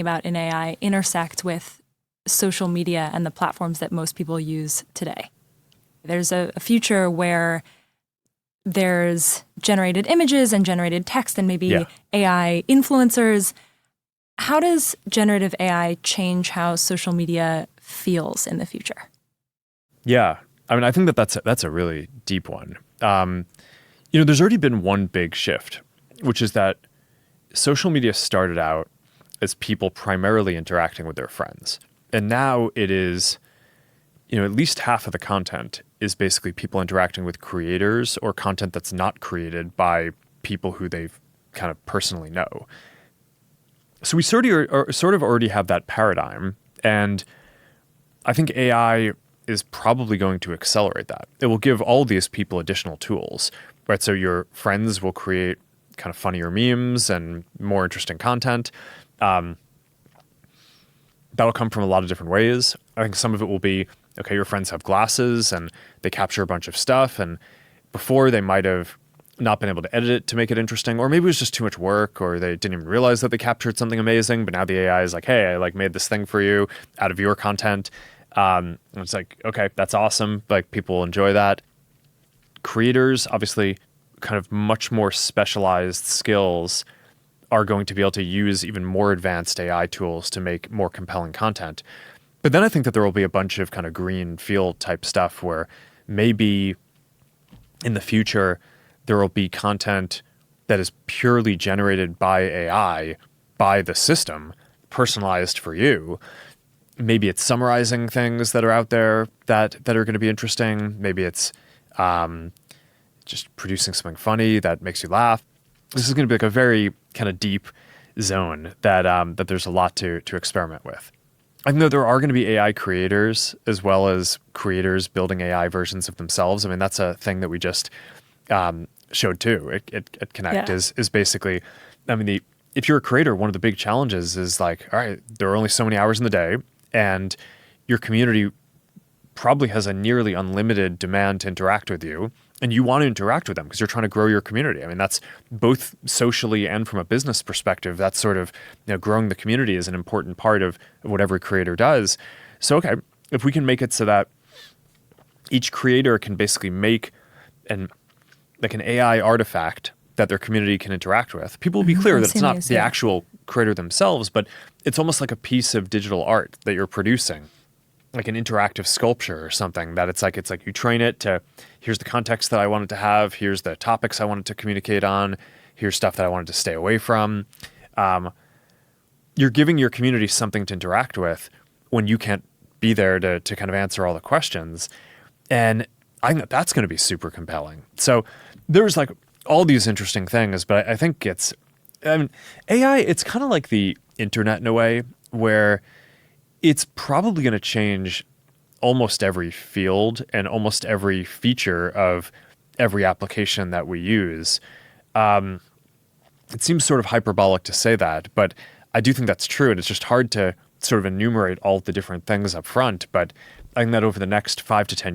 about in AI intersect with social media and the platforms that most people use today. There's a future where there's generated images and generated text and maybe AI influencers. How does generative AI change how social media feels in the future? Yeah. I mean, I think that's a really deep one. There's already been one big shift, which is that social media started out as people primarily interacting with their friends. And now it is, at least half of the content is basically people interacting with creators or content that's not created by people who they kind of personally know. So we sort of already have that paradigm. And I think AI is probably going to accelerate that. It will give all these people additional tools, right? So your friends will create kind of funnier memes and more interesting content. That'll come from a lot of different ways. I think some of it will be, okay, your friends have glasses and they capture a bunch of stuff. And before they might have not been able to edit it to make it interesting, or maybe it was just too much work, or they didn't even realize that they captured something amazing. But now the AI is like, hey, I made this thing for you out of your content. And it's like, okay, that's awesome. People will enjoy that. Creators, obviously, kind of much more specialized skills are going to be able to use even more advanced AI tools to make more compelling content. But then I think that there will be a bunch of kind of green field type stuff where maybe in the future there will be content that is purely generated by AI, by the system, personalized for you. Maybe it's summarizing things that are out there that are going to be interesting. Maybe it's just producing something funny that makes you laugh. This is going to be a very kind of deep zone that there's a lot to experiment with. I know there are going to be AI creators as well as creators building AI versions of themselves. I mean, that's a thing that we just showed too at Connect is basically, I mean, if you're a creator, one of the big challenges is all right, there are only so many hours in the day and your community probably has a nearly unlimited demand to interact with you. And you want to interact with them because you're trying to grow your community. I mean, that's both socially and from a business perspective. That's sort of, growing the community is an important part of what every creator does. So, okay, if we can make it so that each creator can basically make an AI artifact that their community can interact with, people will be clear that it's not the actual creator themselves, but it's almost like a piece of digital art that you're producing. Like an interactive sculpture or something that it's like you train it to, here's the context that I want it to have, here's the topics I want it to communicate on, here's stuff that I wanted to stay away from. You're giving your community something to interact with when you can't be there to kind of answer all the questions. And I think that's going to be super compelling. So there's all these interesting things, but I think AI, it's kind of like the internet in a way where it's probably going to change almost every field and almost every feature of every application that we use. It seems sort of hyperbolic to say that, but I do think that's true. And it's just hard to sort of enumerate all the different things up front. But I think that over the next 5 to 10